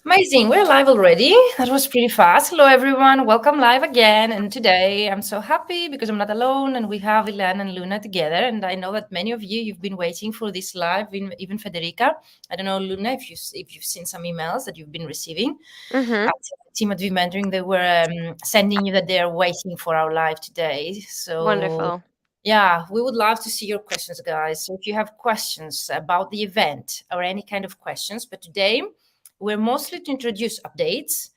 Amazing. We're live already. That was pretty fast. Hello, everyone. Welcome live again. And today I'm so happy because I'm not alone and we have Ileana and Luna together. And I know that many of you've been waiting for this live, even Federica. I don't know, Luna, if you've seen some emails that you've been receiving. Mm-hmm. The team at V Mentoring, they were sending you that they're waiting for our live today. So Wonderful. yeah, we would love to see your questions, guys. So if you have questions about the event or any kind of questions, but today we're mostly to introduce updates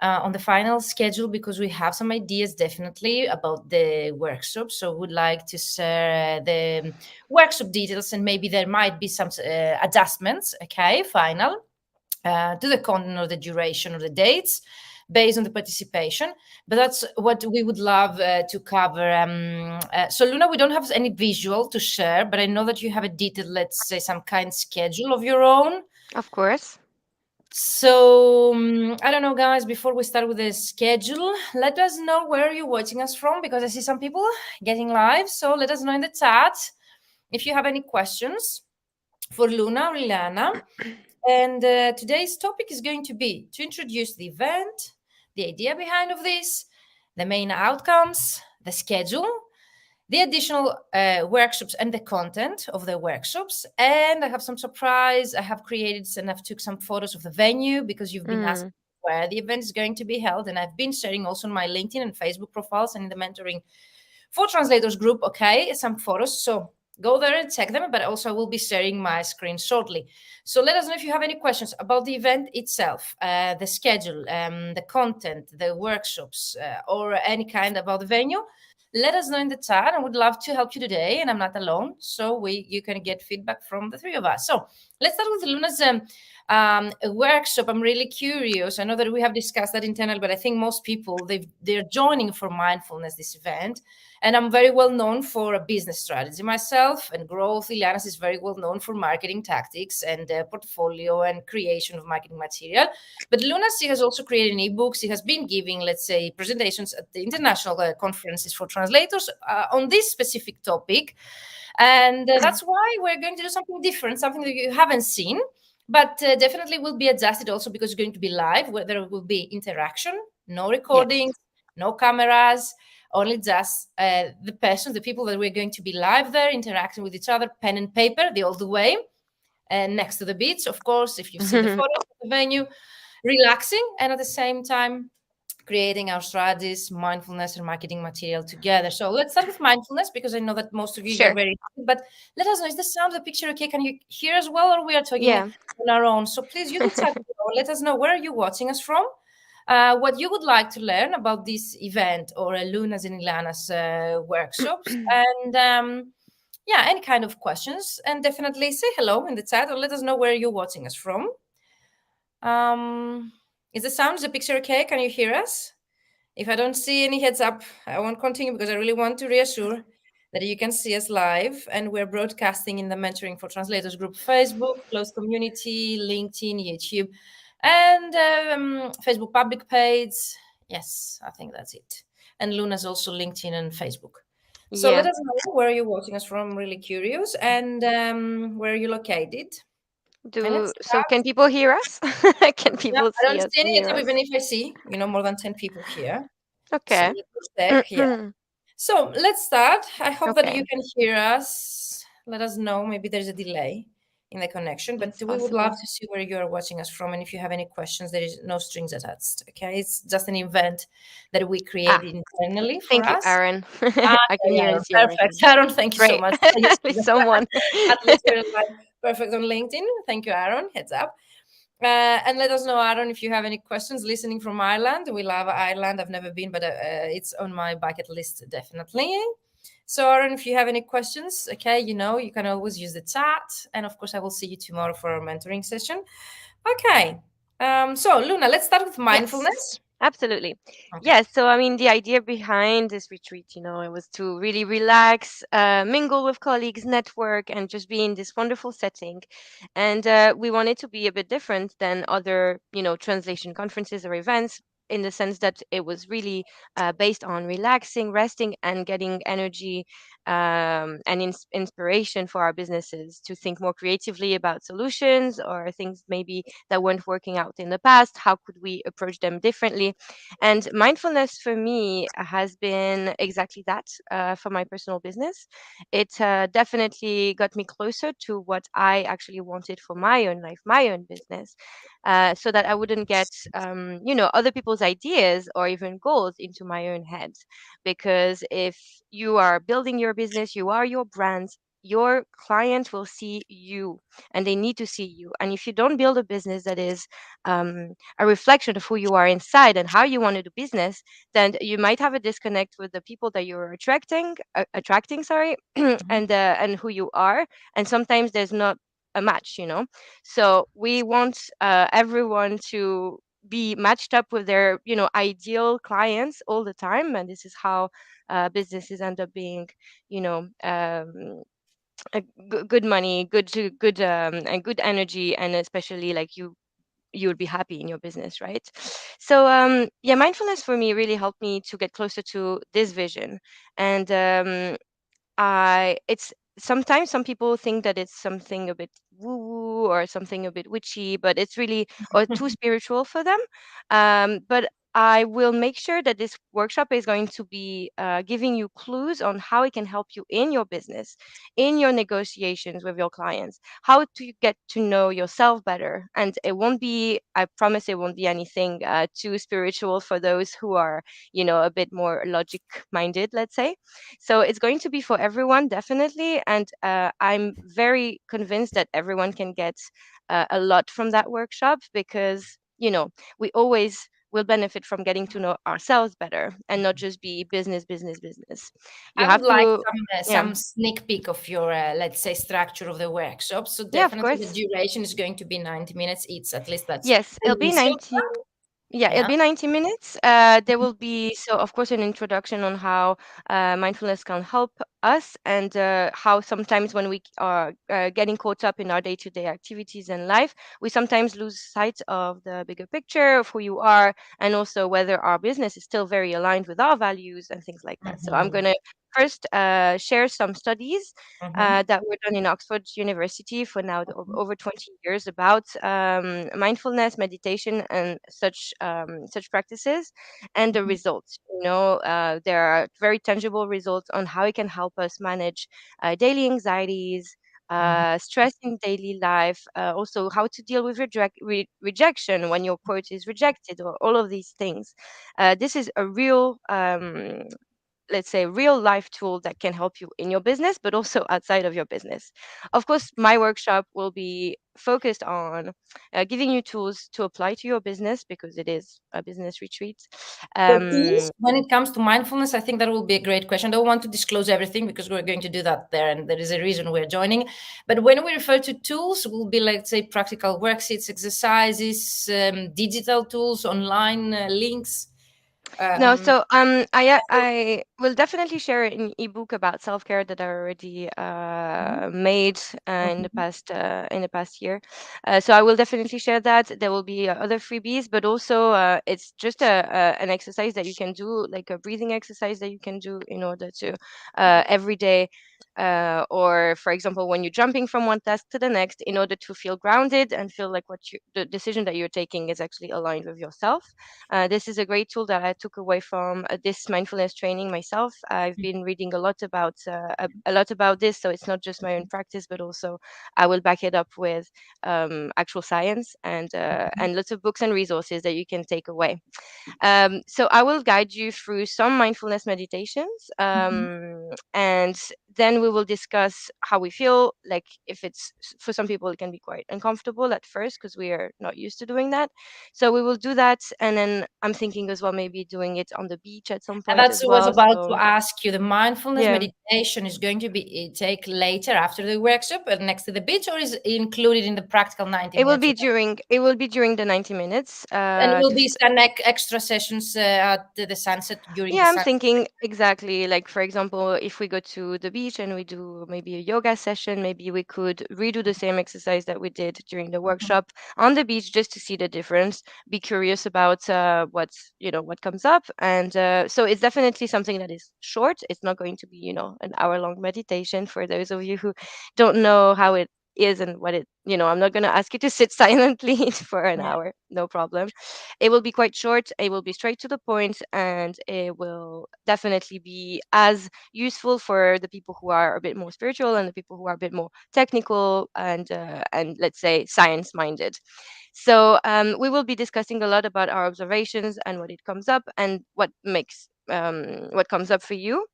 on the final schedule because we have some ideas definitely about the workshop. So would like to share the workshop details and maybe there might be some adjustments, okay, final to the content or the duration or the dates based on the participation. But that's what we would love to cover. So Luna, we don't have any visual to share, but I know that you have a detailed, let's say, some kind of schedule of your own. Of course. So I don't know, guys. Before we start with the schedule, let us know where you're watching us from because I see some people getting live. So let us know in the chat if you have any questions for Luna or Ileana. And today's topic is going to be to introduce the event, the idea behind of this, the main outcomes, the schedule, the additional workshops and the content of the workshops. And I have some surprise. I have created and I've took some photos of the venue because you've been asking Mm. where the event is going to be held. And I've been sharing also on my LinkedIn and Facebook profiles and in the mentoring for translators group, okay, some photos. So go there and check them, but also I will be sharing my screen shortly. So let us know if you have any questions about the event itself, the schedule, the content, the workshops, or any kind about the venue. Let us know in the chat. I would love to help you today, and I'm not alone, so you can get feedback from the three of us. So let's start with Luna's workshop. I'm really curious. I know that we have discussed that internal, but I think most people they're joining for mindfulness this event. And I'm very well known for a business strategy myself and growth. Ileana is very well known for marketing tactics and portfolio and creation of marketing material. But Luna, she has also created an ebook. She has been giving, let's say, presentations at the international conferences for translators on this specific topic. And that's why we're going to do something different, something that you haven't seen, but definitely will be adjusted also because it's going to be live, where there will be interaction, no Yes. recordings, no cameras, only just the people that we're going to be live there interacting with each other, pen and paper, the old way, and next to the beach, of course, if you've seen the photos of the venue, relaxing and at the same time creating our strategies, mindfulness, and marketing material together. So let's start with mindfulness because I know that most of you are Sure. very interested. But let us know, is the sound of the picture okay? Can you hear as well, or we are talking Yeah. on our own? So please use the chat below. Let us know where are you watching us from, what you would like to learn about this event or Luna's and Ilana's workshops, and yeah, any kind of questions. And definitely say hello in the chat or let us know where you're watching us from. Is the sound, is the picture okay? Can you hear us? If I don't see any heads up, I won't continue because I really want to reassure that you can see us live and we're broadcasting in the Mentoring for Translators group, Facebook, closed community, LinkedIn, YouTube, and Facebook public page. Yes, I think that's it. And Luna's also LinkedIn and Facebook. So let Yeah. us know where you're watching us from. I'm really curious, and where you're located. And let's So can people hear us? Can yeah, people I see don't us see and any hear yet, us? even if I see, more than 10 people here. So Okay. let us check here. So let's start. I hope that you Okay. can hear us. Let us know. Maybe there's a delay in the connection, but It's we would love possible. to see where you are watching us from. And if you have any questions, there is no strings attached. Okay. It's just an event that we Ah, created internally for thank you, us. Aaron. Ah, I can yeah, hear yeah, and see perfect. everything. Aaron, thank you so Great. much. Yes, At least someone. at least you're like perfect on LinkedIn. Thank you, Aaron. Heads up. And let us know, Aaron, if you have any questions listening from Ireland. We love Ireland. I've never been, but it's on my bucket list, definitely. So, Aaron, if you have any questions, okay, you can always use the chat. And of course, I will see you tomorrow for our mentoring session. Okay. So, Luna, let's start with Yes. mindfulness. Absolutely. Okay. Yes. So, I mean, the idea behind this retreat, it was to really relax, mingle with colleagues, network, and just be in this wonderful setting. And we wanted to be a bit different than other, translation conferences or events in the sense that it was really based on relaxing, resting, and getting energy and inspiration for our businesses to think more creatively about solutions or things maybe that weren't working out in the past. How could we approach them differently? And mindfulness for me has been exactly that for my personal business. It definitely got me closer to what I actually wanted for my own life, my own business, so that I wouldn't get, other people's ideas or even goals into my own head. Because if you are building your business, you are your brand. Your client will see you and they need to see you. And if you don't build a business that is a reflection of who you are inside and how you want to do business, then you might have a disconnect with the people that you're attracting, sorry, and who you are. And sometimes there's not a match. So we want everyone to be matched up with their ideal clients all the time, and this is how businesses end up being you know good money, and good energy, and especially like you would be happy in your business, right? So yeah, mindfulness for me really helped me to get closer to this vision. And I it's sometimes some people think that it's something a bit woo woo or something a bit witchy, but it's really or too spiritual for them. But I will make sure that this workshop is going to be giving you clues on how it can help you in your business, in your negotiations with your clients, how to get to know yourself better. And it won't be, I promise, it won't be anything too spiritual for those who are, a bit more logic minded, let's say. So it's going to be for everyone, definitely. And I'm very convinced that everyone can get a lot from that workshop because, we always will benefit from getting to know ourselves better and not just be business, business, business. You I would have like to, yeah, some sneak peek of your, let's say, structure of the workshop. So yeah, of definitely the course. duration is going to be 90 minutes each. At least that's Yes, the it'll be initial 90. plan. Yeah, it'll Yeah. be 90 minutes. There will be, so of course, an introduction on how mindfulness can help us and how sometimes when we are getting caught up in our day-to-day activities and life, we sometimes lose sight of the bigger picture of who you are and also whether our business is still very aligned with our values and things like that. So I'm Hmm. going to first share some studies Hmm. that were done in Oxford University for now over 20 years about mindfulness, meditation, and such practices, and the results. There are very tangible results on how it can help us manage daily anxieties. Stress in daily life, also how to deal with rejection when your quote is rejected, or all of these things. This is a real let's say real life tool that can help you in your business but also outside of your business. Of course, my workshop will be focused on giving you tools to apply to your business because it is a business retreat. But um, is when it comes to mindfulness, I think that will be a great question. I don't want to disclose everything because we're going to do that there, and there is a reason we're joining. But when we refer to tools, will be, let's say, practical worksheets, exercises, digital tools, online links. No, Um, so I will definitely share an ebook about self-care that I already made mhm, in the past year. So I will definitely share that. There will be other freebies, but also it's just an exercise that you can do, like a breathing exercise that you can do in order to every day. Or, for example, when you're jumping from one task to the next, in order to feel grounded and feel like the decision that you're taking is actually aligned with yourself. This is a great tool that I took away from this mindfulness training myself. I've been reading a lot about this, so it's not just my own practice, but also I will back it up with actual science and lots of books and resources that you can take away. So I will guide you through some mindfulness meditations, mhm. and then we will discuss how we feel. Like if it's for some people, it can be quite uncomfortable at first because we are not used to doing that. So we will do that, and then I'm thinking as well maybe doing it on the beach at some And point that's as what I was well. about to So ask you. The mindfulness yeah, meditation is going to be take later after the workshop, next to the beach, or is it included in the practical 90 minutes? it will be during the 90 minutes And will be because some extra sessions at the sunset during the yeah, I'm sunset. thinking exactly like, for example, if we go to the beach beach and we do maybe a yoga session, maybe we could redo the same exercise that we did during the Mhm. workshop on the beach just to see the difference, be curious about what's, what comes up. And so it's definitely something that is short. It's not going to be, an hour-long meditation. For those of you who don't know how it is and what I'm not going to ask you to sit silently for an Yeah. hour, no problem. It will be quite short, it will be straight to the point, and it will definitely be as useful for the people who are a bit more spiritual and the people who are a bit more technical and let's say science minded. So we will be discussing a lot about our observations and what it comes up and what comes up for you.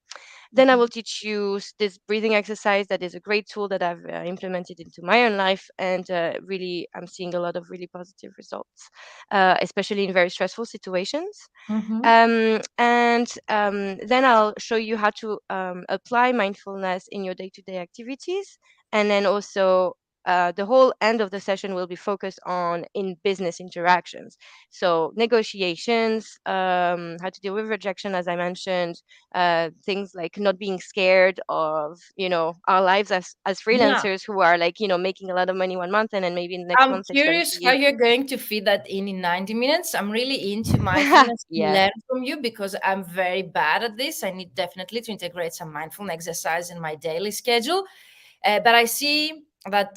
Then I Mhm. will teach you this breathing exercise that is a great tool that I've implemented into my own life, and really I'm seeing a lot of really positive results, especially in very stressful situations. Mhm. And then I'll show you how to apply mindfulness in your day-to-day activities. And then also, the whole end of the session will be focused on in business interactions. So negotiations, how to deal with rejection, as I mentioned, things like not being scared of, our lives as Yeah. freelancers who are like, making a lot of money one month and then maybe next I'm month it's going to curious how be. you're going to fit that in 90 minutes. I'm really into mindfulness to Yeah. learn from you because I'm very bad at this. I need definitely to integrate some mindfulness exercise in my daily schedule. But I see that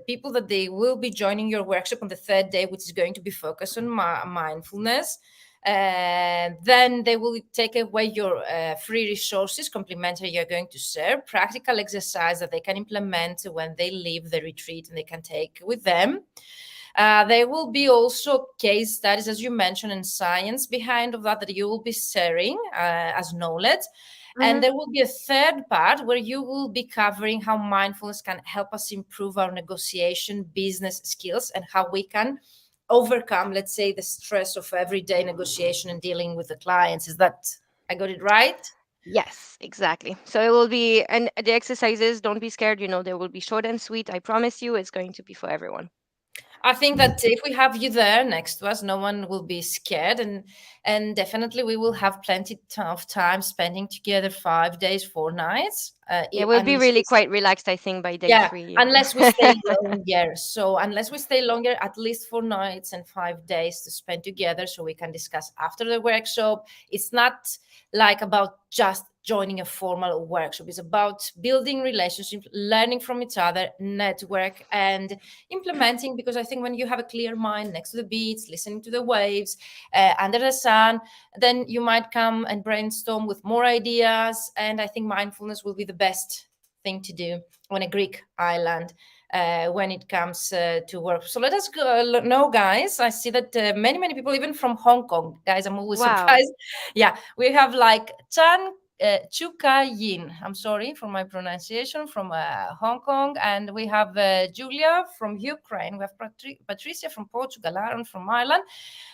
people that they will be joining your workshop on the third day, which is going to be focused on mindfulness. Then they will take away your free resources, complimentary you're going to share, practical exercise that they can implement when they leave the retreat and they can take with them. There will be also case studies, as you mentioned, and science behind of that you will be sharing as knowledge. And Mhm. there will be a third part where you will be covering how mindfulness can help us improve our negotiation business skills and how we can overcome, let's say, the stress of everyday negotiation and dealing with the clients. Is that I got it right? Yes, exactly. So it will be, and the exercises, don't be scared, they will be short and sweet. I promise you, it's going to be for everyone. I think that if we have you there next to us, no one will be scared, and definitely we will have plenty of time spending together 5 days, 4 nights. It will be Unless really quite relaxed, I think, by day yeah, three. unless we stay longer. So unless we stay longer, at least 4 nights and 5 days to spend together, so we can discuss after the workshop. It's not like about just joining a formal workshop. It's about building relationships, learning from each other, network, and implementing. Because I think when you have a clear mind next to the beach, listening to the waves, under the sun, then you might come and brainstorm with more ideas. And I think mindfulness will be the best thing to do on a Greek island when it comes to work. So let us go, know, guys. I see that many people, even from Hong Kong, guys, I'm always Wow. surprised. Yeah, we have like Chan Chuka Yin. I'm sorry for my pronunciation from Hong Kong, and we have Julia from Ukraine. We have Patricia from Portugal, Aaron from Ireland.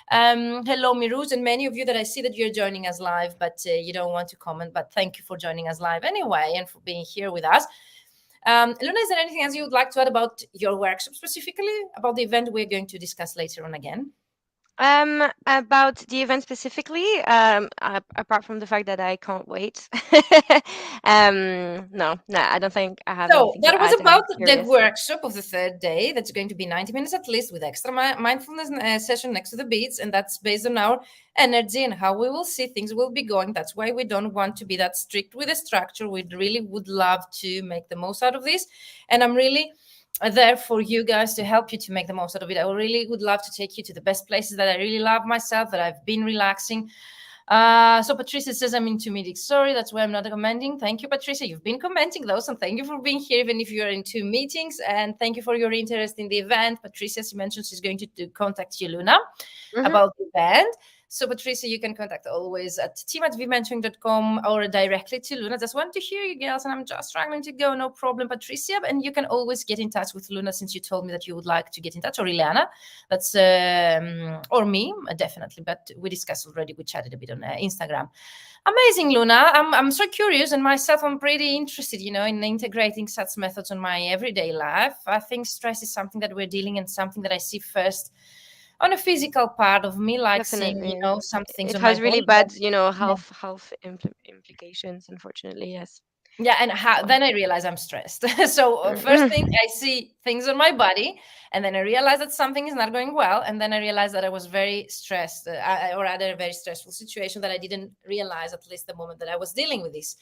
Hello, Miruz, and many of you that I see that you're joining us live, but you don't want to comment. But thank you for joining us live anyway, and for being here with us. Luna, is there anything else you would like to add about your workshop, specifically about the event we're going to discuss later on again? About the event specifically, apart from the fact that I can't wait, no, I don't think I have So anything to that was add. about I'm the curious. workshop of the third day. That's going to be 90 minutes at least with extra mindfulness session next to the beats. And that's based on our energy and how we will see things will be going. That's why we don't want to be that strict with the structure. We really would love to make the most out of this. And I'm really there for you guys to help you to make the most out of it. I really would love to take you to the best places that I really love myself, that I've been relaxing. So Patricia says I'm into meetings. Sorry, that's why I'm not commenting. Thank you, Patricia. You've been commenting those, and thank you for being here, even if you're into meetings. And thank you for your interest in the event. Patricia, she mentioned she's going to contact you, Luna, Hmm. about the event. So, Patricia, you can contact always at team@vmentoring.com or directly to Luna. Just want to hear you, girls, and I'm just struggling to go. No problem, Patricia. And you can always get in touch with Luna since you told me that you would like to get in touch, or Ileana. That's or me, definitely. But we discussed already. We chatted a bit on Instagram. Amazing, Luna. I'm so curious, and myself, I'm pretty interested, in integrating such methods on my everyday life. I think stress is something that we're dealing and something that I see first on a physical part of me, like seeing, Definitely, some things it on my has really body. bad, Yeah. health implications. Unfortunately, yes. Yeah, and then I realize I'm stressed. So first thing, I see things on my body, and then I realize that something is not going well, and then I realize that I was very stressed, or rather a very stressful situation that I didn't realize at least the moment that I was dealing with this.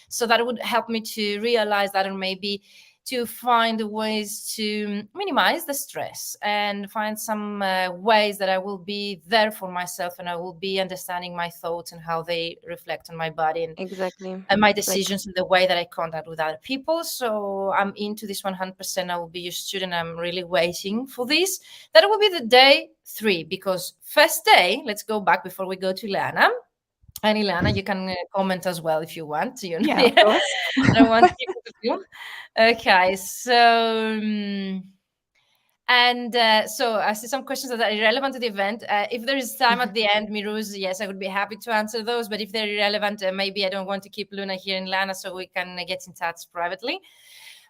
So that would help me to realize that, or maybe to find ways to minimize the stress and find some ways that I will be there for myself, and I will be understanding my thoughts and how they reflect on my body, Exactly. and my Like, decisions and the way that I contact with other people. So I'm into this 100%. I will be your student. I'm really waiting for this. That will be the day 3, because first day, let's go back before we go to Ileana. And Ileana, you can comment as well if you want. You know, Yeah, of course. I don't want people to feel. Okay, so. And so I see some questions that are irrelevant to the event. If there is time at the end, Miruz, yes, I would be happy to answer those. But if they're irrelevant, maybe I don't want to keep Luna here in Lana, so we can get in touch privately.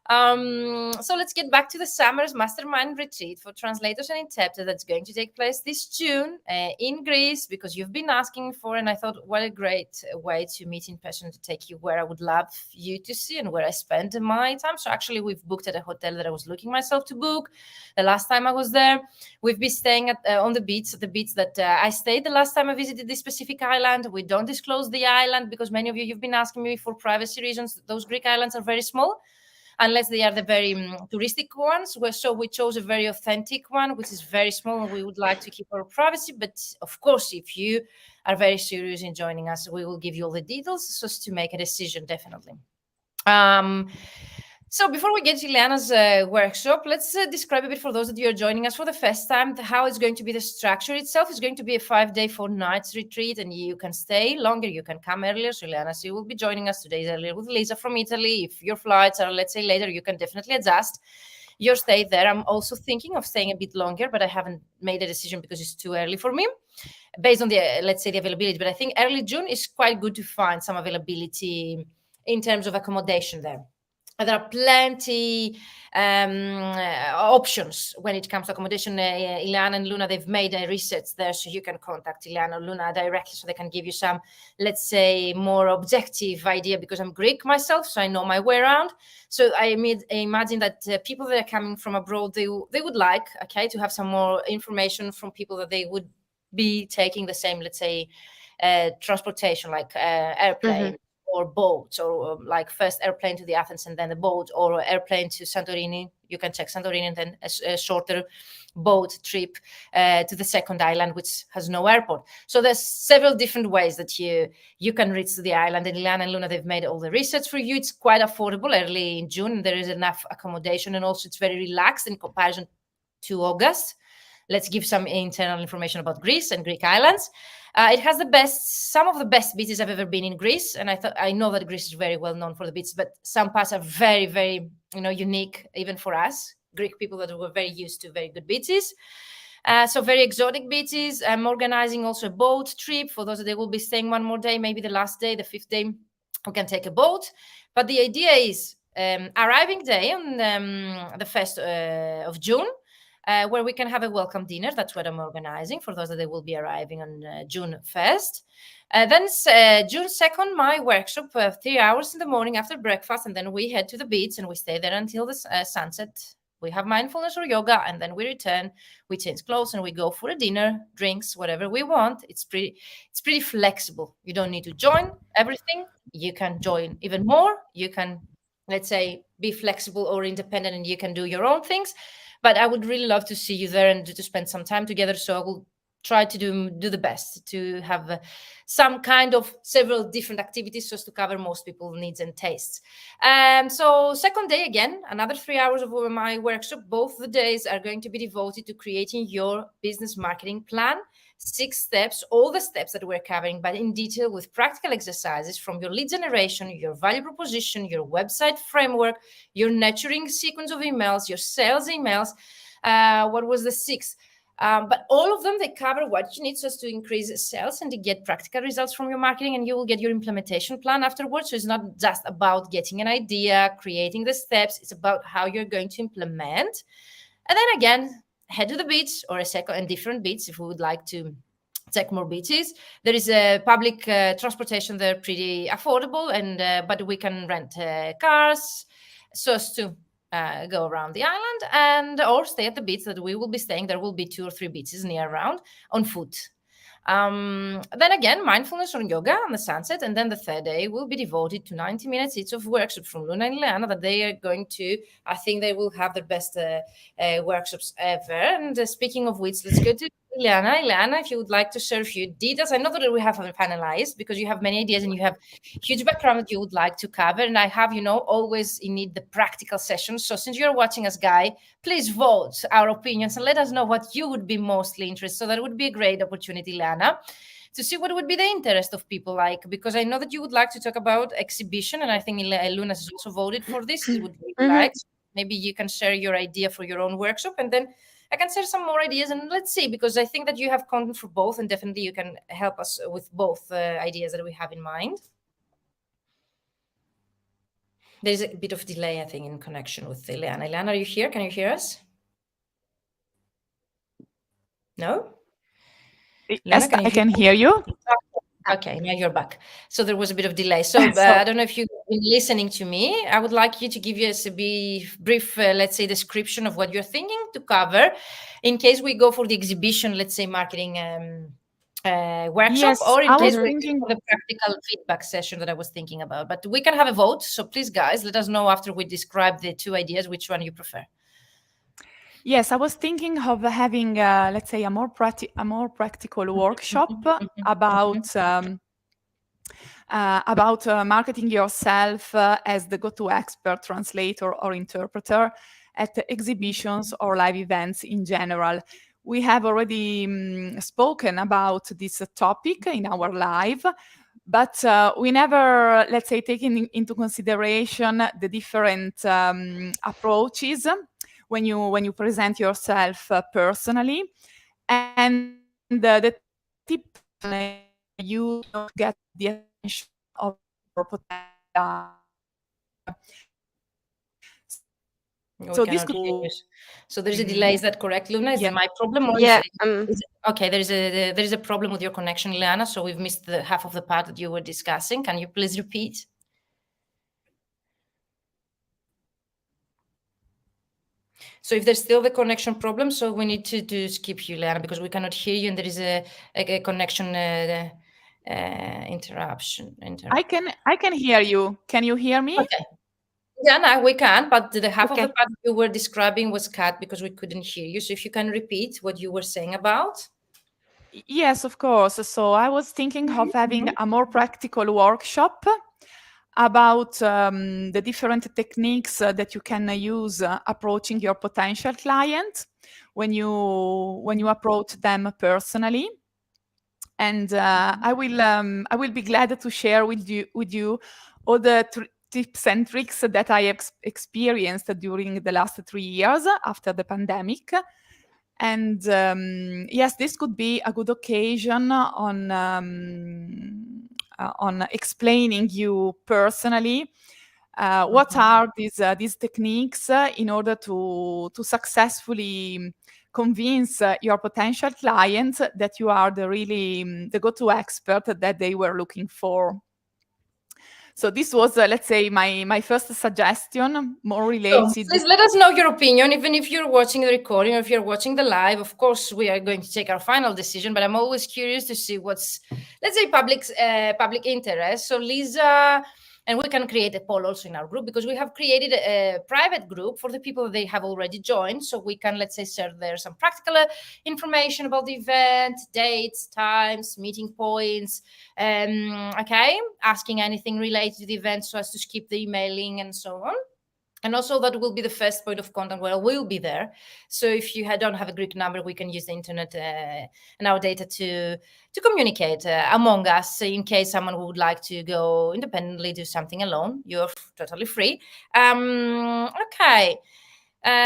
So let's get back to the summer's Mastermind retreat for translators and interpreters that's going to take place this June in Greece, because you've been asking for, and I thought, what a great way to meet in person, to take you where I would love you to see and where I spend my time. So actually, we've booked at a hotel that I was looking myself to book the last time I was there. We've been staying on the beach that I stayed the last time I visited this specific island. We don't disclose the island because many of you've been asking me for privacy reasons. Those Greek islands are very small, unless they are the very touristic ones. So we chose a very authentic one, which is very small, and we would like to keep our privacy. But of course, if you are very serious in joining us, we will give you all the details so as to make a decision, definitely. So before we get to Ileana's workshop, let's describe a bit for those that you are joining us for the first time, how it's going to be. The structure itself is going to be a 5-day, 4-nights retreat, and you can stay longer, you can come earlier. So Ileana, so you will be joining us today earlier with Lisa from Italy. If your flights are, let's say, later, you can definitely adjust your stay there. I'm also thinking of staying a bit longer, but I haven't made a decision because it's too early for me, based on the, let's say, the availability. But I think early June is quite good to find some availability in terms of accommodation there. There are plenty options when it comes to accommodation. Ileana and Luna, they've made a research there, so you can contact Ileana or Luna directly, so they can give you some, let's say, more objective idea, because I'm Greek myself, so I know my way around. So I imagine that people that are coming from abroad, they would like, okay, to have some more information from people that they would be taking the same, let's say, transportation, like airplane, or boats, or like first airplane to the Athens and then the boat, or airplane to Santorini. You can check Santorini, and then a shorter boat trip to the second island, which has no airport. So there's several different ways that you can reach the island. And Ileana and Luna, they've made all the research for you. It's quite affordable early in June. There is enough accommodation, and also it's very relaxed in comparison to August. Let's give some internal information about Greece and Greek islands. It has some of the best beaches I've ever been in Greece, and I know that Greece is very well known for the beaches, but some parts are very, very, unique, even for us Greek people that were very used to very good beaches. So very exotic beaches. I'm organizing also a boat trip for those that they will be staying one more day, maybe the last day, the 5th day, we can take a boat. But the idea is arriving day on the 1st of June. Where we can have a welcome dinner. That's what I'm organizing for those that they will be arriving on June 1st. Then June 2nd, my workshop, 3 hours in the morning after breakfast, and then we head to the beach and we stay there until the sunset. We have mindfulness or yoga, and then we return, we change clothes, and we go for a dinner, drinks, whatever we want. It's pretty flexible. You don't need to join everything. You can join even more. You can, let's say, be flexible or independent, and you can do your own things. But I would really love to see you there and to spend some time together. So I will try to do the best to have some kind of several different activities so as to cover most people's needs and tastes. So second day, again, another 3 hours of my workshop. Both the days are going to be devoted to creating your business marketing plan. 6 steps, all the steps that we're covering, but in detail, with practical exercises from your lead generation, your value proposition, your website framework, your nurturing sequence of emails, your sales emails. What was the 6th? But all of them, they cover what you need so as to increase sales and to get practical results from your marketing, and you will get your implementation plan afterwards. So it's not just about getting an idea, creating the steps. It's about how you're going to implement. And then again, head to the beach, or a second and different beach if we would like to check more beaches. There is a public transportation there, pretty affordable, and but we can rent cars so as to go around the island and or stay at the beach that we will be staying. There will be 2 or 3 beaches near around on foot. Then again, mindfulness or yoga on the sunset. And then the third day will be devoted to 90 minutes each of workshops from Luna and Ileana that they are going to, I think they will have the best workshops ever. And speaking of which, let's go to Ileana. Ileana, if you would like to share a few details. I know that we haven't finalized because you have many ideas and you have huge background that you would like to cover. And I have, always you need the practical sessions. So since you're watching us, Guy, please vote our opinions and let us know what you would be mostly interested. So that would be a great opportunity, Ileana, to see what would be the interest of people like, because I know that you would like to talk about exhibition, and I think Luna has also voted for this. It would really like. Maybe you can share your idea for your own workshop, and then I can share some more ideas, and let's see, because I think that you have content for both, and definitely you can help us with both ideas that we have in mind. There's a bit of delay, I think, in connection with Ileana. Ileana, are you here? Can you hear us? No? Yes, I can hear you. Okay, now you're back. So there was a bit of delay. So I don't know if you've been listening to me. I would like you to give us a brief, let's say, description of what you're thinking to cover in case we go for the exhibition, let's say, marketing workshop, or in case we're thinking for the practical feedback session that I was thinking about. But we can have a vote. So please, guys, let us know after we describe the 2 ideas, which one you prefer. Yes, I was thinking of having, let's say, a more practical workshop about marketing yourself as the go-to expert, translator, or interpreter at exhibitions or live events in general. We have already spoken about this topic in our live, but we never, let's say, taken into consideration the different approaches when you present yourself personally, and the tip you get the attention of your potential. So this could be. So there's a delay. Is that correct, Luna? Is it my problem? Or yeah. Okay. There is a problem with your connection, Ileana. So we've missed the half of the part that you were discussing. Can you please repeat? So if there's still the connection problem, so we need to skip you, Ileana, because we cannot hear you, and there is a connection interruption. I can hear you. Can you hear me? Okay. Yeah, no, we can, but the half of the part you were describing was cut because we couldn't hear you. So if you can repeat what you were saying about. Yes, of course. So I was thinking of having a more practical workshop about the different techniques that you can use approaching your potential client when you approach them personally. And I will be glad to share with you all the tips and tricks that I have experienced during the last 3 years after the pandemic. And yes, this could be a good occasion on explaining you personally what are these techniques in order to successfully convince your potential clients that you are the go-to expert that they were looking for. So this was, let's say, my first suggestion, more related. So please let us know your opinion, even if you're watching the recording or if you're watching the live. Of course, we are going to take our final decision, but I'm always curious to see what's, let's say, public interest. So Lisa, and we can create a poll also in our group, because we have created a private group for the people that they have already joined. So we can, let's say, share there some practical information about the event, dates, times, meeting points, okay, asking anything related to the event so as to skip the emailing and so on. And also that will be the first point of contact where we'll be there. So if you don't have a Greek number, we can use the internet and our data to communicate among us in case someone would like to go independently, do something alone. You're totally free. Okay.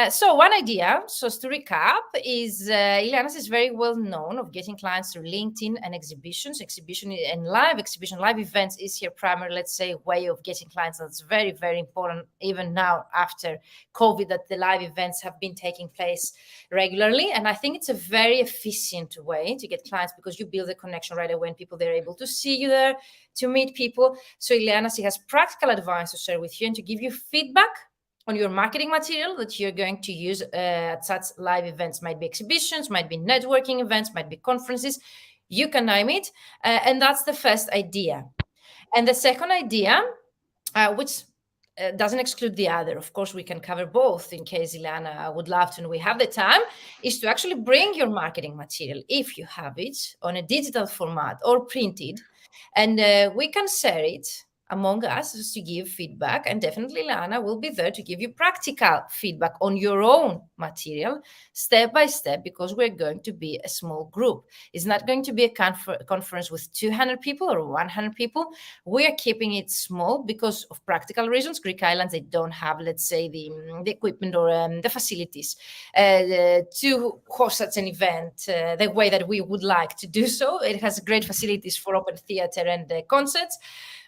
So one idea, so to recap, is Ileana is very well known of getting clients through LinkedIn and exhibitions. Exhibition and live events is her primary, let's say, way of getting clients. That's very, very important, even now after COVID, that the live events have been taking place regularly. And I think it's a very efficient way to get clients because you build a connection right away and people, they're able to see you there, to meet people. So Ileana, she has practical advice to share with you and to give you feedback on your marketing material that you're going to use at such live events. Might be exhibitions, might be networking events, might be conferences, you can name it. And that's the first idea. And the second idea, which doesn't exclude the other, of course, we can cover both in case Ileana would love to and we have the time, is to actually bring your marketing material, if you have it, on a digital format or printed, and we can share it among us to give feedback. And definitely Lana will be there to give you practical feedback on your own material, step by step, because we're going to be a small group. It's not going to be a conference with 200 people or 100 people. We are keeping it small because of practical reasons. Greek islands, they don't have, let's say, the equipment or the facilities to host such an event the way that we would like to do so. It has great facilities for open theater and concerts,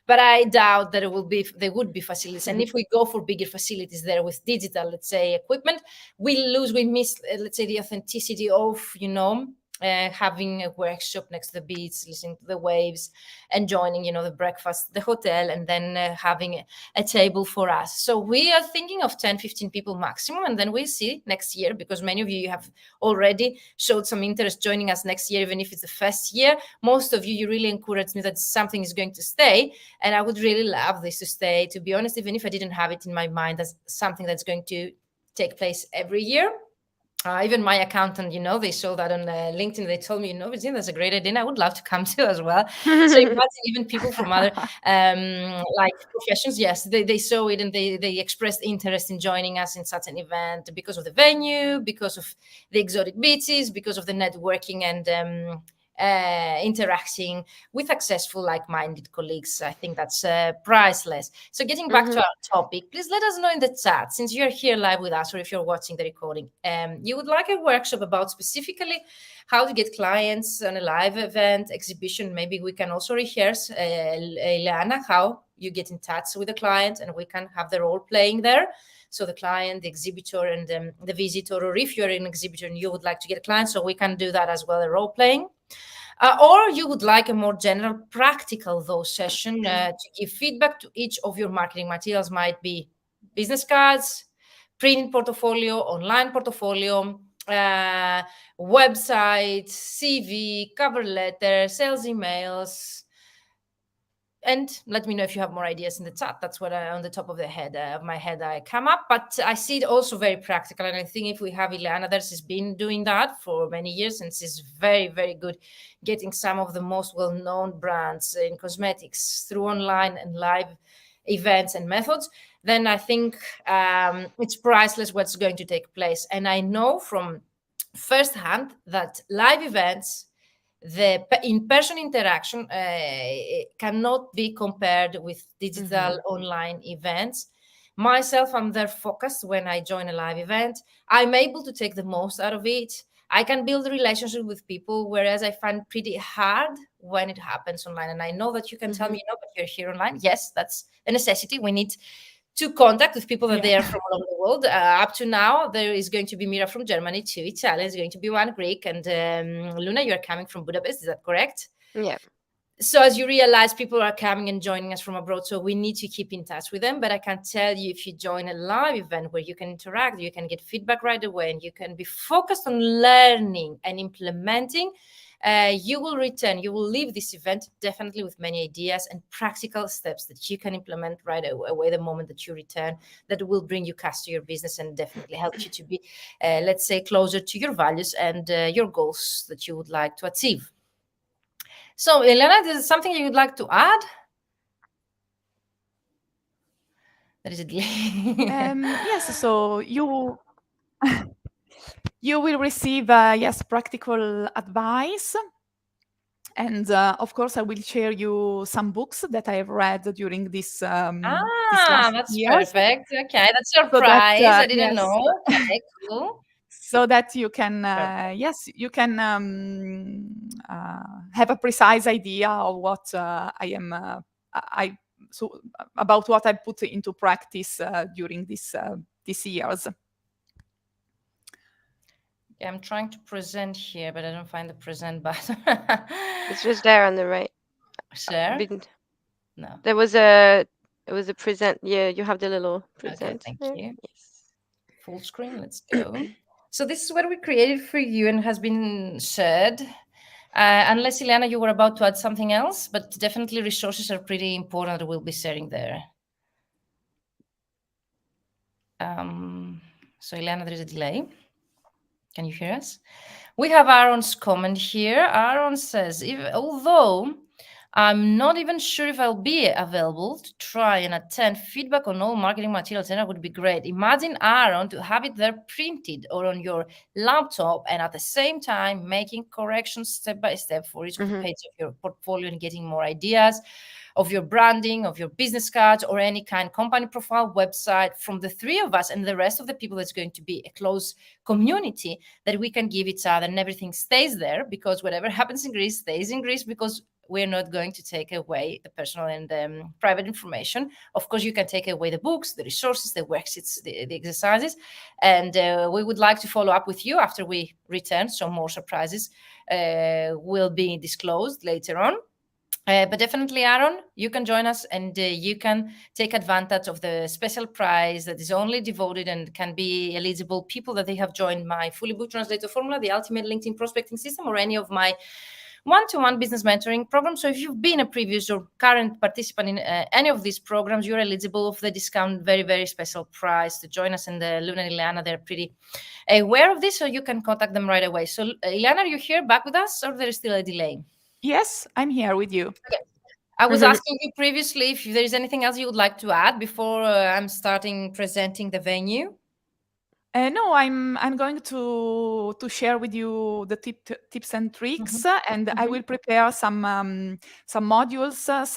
but I doubt that there would be facilities. And if we go for bigger facilities there with digital, let's say, equipment, we miss, let's say, the authenticity of, having a workshop next to the beach, listening to the waves, enjoying, the breakfast, the hotel, and then having a table for us. So we are thinking of 10, 15 people maximum, and then we'll see next year, because many of you have already showed some interest joining us next year, even if it's the first year. Most of you really encouraged me that something is going to stay, and I would really love this to stay, to be honest, even if I didn't have it in my mind as something that's going to take place every year. Even my accountant, they saw that on LinkedIn. They told me, Virginia, that's a great idea. And I would love to come too as well. So imagine even people from other like professions, yes, they saw it and they expressed interest in joining us in such an event because of the venue, because of the exotic beaches, because of the networking and interacting with successful, like-minded colleagues. I think that's priceless. So getting back to our topic, please let us know in the chat, since you're here live with us or if you're watching the recording, you would like a workshop about specifically how to get clients on a live event, exhibition. Maybe we can also rehearse, Ileana, how you get in touch with the client, and we can have the role playing there. So the client, the exhibitor, and the visitor, or if you're an exhibitor and you would like to get a client, so we can do that as well, a role playing. Or you would like a more general practical, though, session to give feedback to each of your marketing materials. Might be business cards, printed portfolio, online portfolio, website, CV, cover letter, sales emails. And let me know if you have more ideas in the chat. That's what on the top of my head I come up. But I see it also very practical. And I think if we have Ileana, that has been doing that for many years, and she's very, very good getting some of the most well-known brands in cosmetics through online and live events and methods, then I think it's priceless what's going to take place. And I know from firsthand that live events, the in-person interaction cannot be compared with digital online events. Myself, I'm there focused when I join a live event. I'm able to take the most out of it. I can build a relationship with people, whereas I find pretty hard when it happens online. And I know that you can tell me, but you're here online. Yes, that's a necessity. We need to contact with people that they are from all over the world. Up to now, there is going to be Mira from Germany, 2 Italians, going to be 1 Greek, and Luna, you're coming from Budapest. Is that correct? Yeah. So as you realize, people are coming and joining us from abroad, so we need to keep in touch with them. But I can tell you, if you join a live event where you can interact, you can get feedback right away, and you can be focused on learning and implementing, you will leave this event definitely with many ideas and practical steps that you can implement right away the moment that you return, that will bring you cash to your business and definitely help you to be, let's say, closer to your values and your goals that you would like to achieve. So, Elena, is there something you would like to add? That is it. Yes, so you will receive, practical advice And of course, I will share you some books that I have read during this last That's years. perfect. Okay, that's a So that surprise. I didn't yes, know. Okay, cool. so that you can Perfect. yes, you can have a precise idea of what I am I so about what I put into practice during these years. Okay, I'm trying to present here, but I don't find the present button. It's just there on the right. Share? Been- No. There was a present. Yeah, you have the little Okay, present thank there. you. Yes. Full screen. Let's go. So this is what we created for you and has been shared. Unless, Ileana, you were about to add something else, but definitely resources are pretty important that we'll be sharing there. So, Ileana, there is a delay. Can you hear us? We have Aaron's comment here. Aaron says, although I'm not even sure if I'll be available to try and attend, feedback on all marketing materials and that would be great. Imagine, Aaron, to have it there printed or on your laptop and at the same time making corrections step by step for each of the pages of your portfolio and getting more ideas of your branding, of your business cards, or any kind of company profile, website from the three of us and the rest of the people. That's going to be a close community that we can give each other, and everything stays there, because whatever happens in Greece stays in Greece, because we're not going to take away the personal and private information. Of course, you can take away the books, the resources, the worksheets, the exercises, and we would like to follow up with you after we return. So more surprises will be disclosed later on. But definitely, Aaron, you can join us and you can take advantage of the special prize that is only devoted and can be eligible people that they have joined my fully booked translator formula, the ultimate LinkedIn prospecting system, or any of my one-to-one business mentoring program. So if you've been a previous or current participant in any of these programs, you're eligible for the discount, very, very special price to join us. And the Luna Ileana, they're pretty aware of this, so you can contact them right away. So Ileana, are you here back with us, or there is still a delay? Yes, I'm here with you. Okay. I was asking you previously if there is anything else you would like to add before I'm starting presenting the venue. No, I'm going to share with you the tips and tricks, and I will prepare some modules,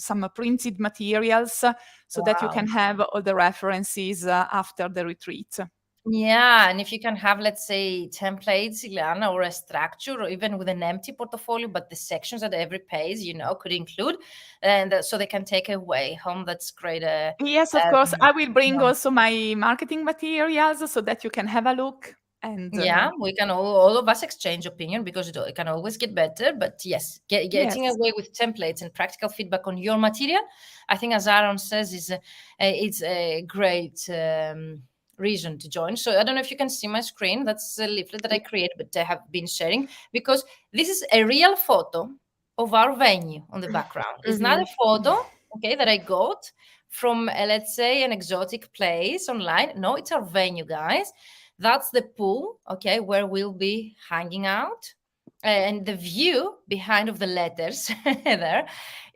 some printed materials, so that you Wow. can have all the references after the retreat. Yeah, and if you can have, let's say, templates, Ileana, or a structure, or even with an empty portfolio, but the sections at every page, could include, and so they can take away home. That's great. Yes, of course. I will bring Yeah. also my marketing materials so that you can have a look. And Yeah, we can all of us exchange opinion, because it can always get better. But yes, getting yes, away with templates and practical feedback on your material, I think, as Aaron says, is it's a great reason to join. So I don't know if you can see my screen. That's a leaflet that I created, but I have been sharing, because this is a real photo of our venue on the background. It's not a photo, okay, that I got from, let's say, an exotic place online. No, it's our venue, guys. That's the pool, okay, where we'll be hanging out. And the view behind of the letters there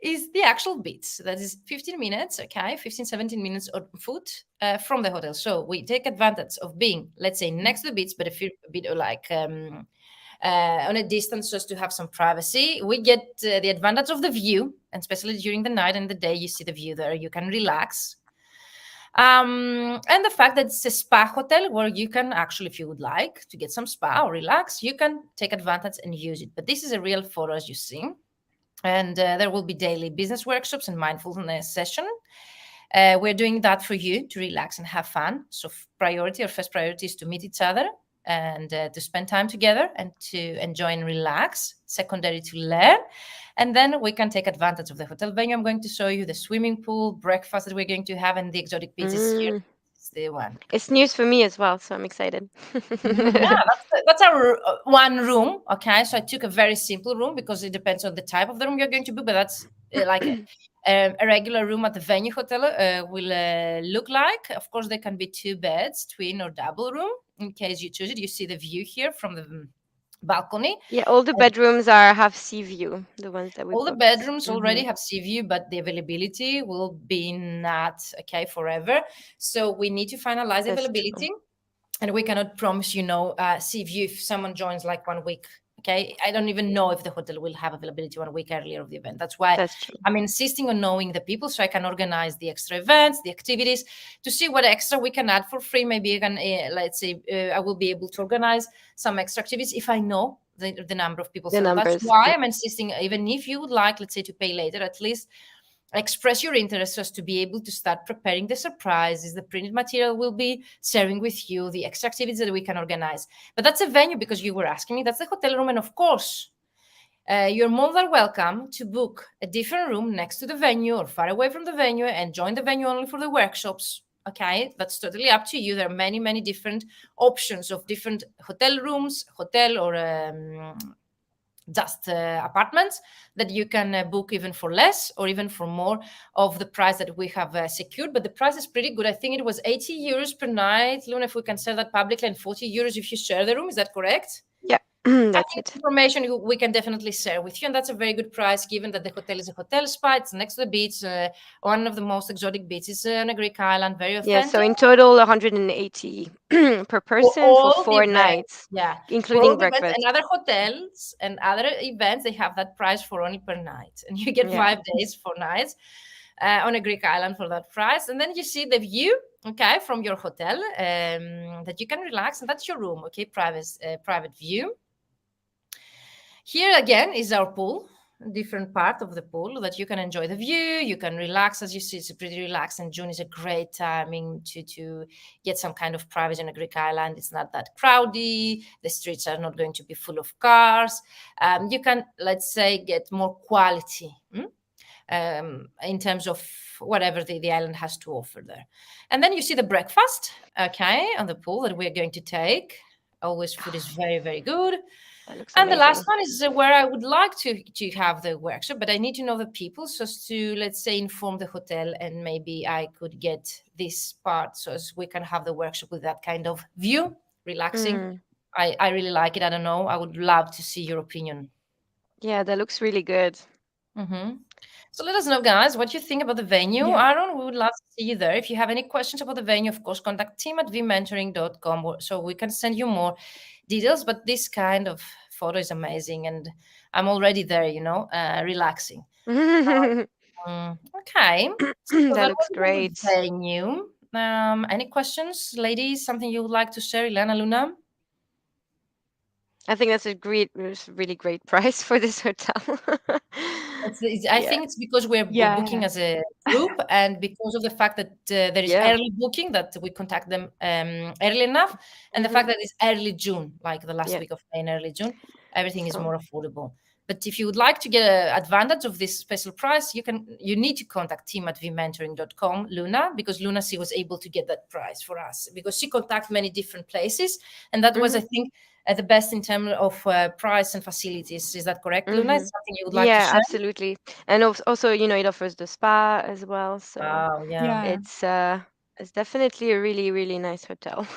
is the actual beach. That is 15 minutes, okay, 15, 17 minutes on foot from the hotel. So we take advantage of being, let's say, next to the beach, but a bit like on a distance, just to have some privacy. We get the advantage of the view, and especially during the night and the day, you see the view there. You can relax. And the fact that it's a spa hotel where you can actually, if you would like to get some spa or relax, you can take advantage and use it. But this is a real photo, as you see. And there will be daily business workshops and mindfulness session. We're doing that for you to relax and have fun. So first priority is to meet each other and to spend time together and to enjoy and relax. Secondary, to learn. And then we can take advantage of the hotel venue. I'm going to show you the swimming pool, breakfast that we're going to have, and the exotic beaches here. It's the one. It's news for me as well, so I'm excited. Yeah, that's our one room. Okay, so I took a very simple room because it depends on the type of the room you're going to book, but that's like a regular room at the venue hotel will look like. Of course, there can be two beds, twin or double room, in case you choose it. You see the view here from the balcony. Yeah, all the bedrooms have sea view, the ones that we All the booked. bedrooms already have sea view, but the availability will be not forever. So we need to finalize the That's availability, true. and we cannot promise sea view if someone joins like 1 week Okay, I don't even know if the hotel will have availability 1 week earlier of the event. That's why That's true. I'm insisting on knowing the people so I can organize the extra events, the activities, to see what extra we can add for free. Maybe I can, let's say, I will be able to organize some extra activities if I know the number of people. The So that's numbers. why I'm insisting, even if you would like, let's say, to pay later, at least express your interest so as to be able to start preparing the surprises. The printed material will be sharing with you, the extra activities that we can organize. But that's a venue, because you were asking me, that's the hotel room. And of course, you're more than welcome to book a different room next to the venue or far away from the venue and join the venue only for the workshops. Okay, that's totally up to you. There are many, many different options of different hotel rooms, hotel or just apartments that you can book even for less or even for more of the price that we have secured. But the price is pretty good. I think it was 80 euros per night, Luna, if we can sell that publicly, and 40 euros if you share the room. Is that correct? Yeah, that's it. Information we can definitely share with you, and that's a very good price given that the hotel is a hotel spa. It's next to the beach, one of the most exotic beaches on a Greek island, very Yeah, authentic. so in total 180 per person for all the 4 events, nights, yeah, for all including the events breakfast. and other hotels and other events, they have that price for only per night, and you get Yeah. 5 days, 4 nights on a Greek island for that price. And then you see the view, okay, from your hotel, that you can relax, and that's your room, okay, private view. Here again is our pool, a different part of the pool that you can enjoy the view, you can relax. As you see, it's pretty relaxed, and June is a great timing to get some kind of privacy on a Greek island. It's not that crowded, the streets are not going to be full of cars. You can, let's say, get more quality in terms of whatever the island has to offer there. And then you see the breakfast, okay, on the pool that we're going to take. Always food is very, very good. That looks And the amazing. last one is where I would like to have the workshop, but I need to know the people so as to, let's say, inform the hotel, and maybe I could get this part so as we can have the workshop with that kind of view, relaxing. I really like it. I don't know. I would love to see your opinion. Yeah, that looks really good. So let us know, guys, what you think about the venue. Yeah. Aaron, we would love to see you there. If you have any questions about the venue, of course, contact team@vmentoring.com so we can send you more details. But this kind of photo is amazing, and I'm already there, relaxing. Okay. So That that looks was the great. venue. Any questions, ladies? Something you would like to share, Ileana, Luna? I think that's really great price for this hotel. I Yeah. think it's because we're booking Yeah. as a group, and because of the fact that there is Yeah. early booking, that we contact them early enough, and the fact that it's early June, like the last Yeah. week of May in early June, everything is So more affordable. But if you would like to get advantage of this special price, you need to contact team@vmentoring.com, Luna, because Luna, she was able to get that price for us because she contacted many different places, and that was, I think, the best in terms of price and facilities. Is that correct, Luna? Is something you would like to yeah, share? absolutely. And also, it offers the spa as well. So Oh, yeah. Yeah. it's definitely a really, really nice hotel.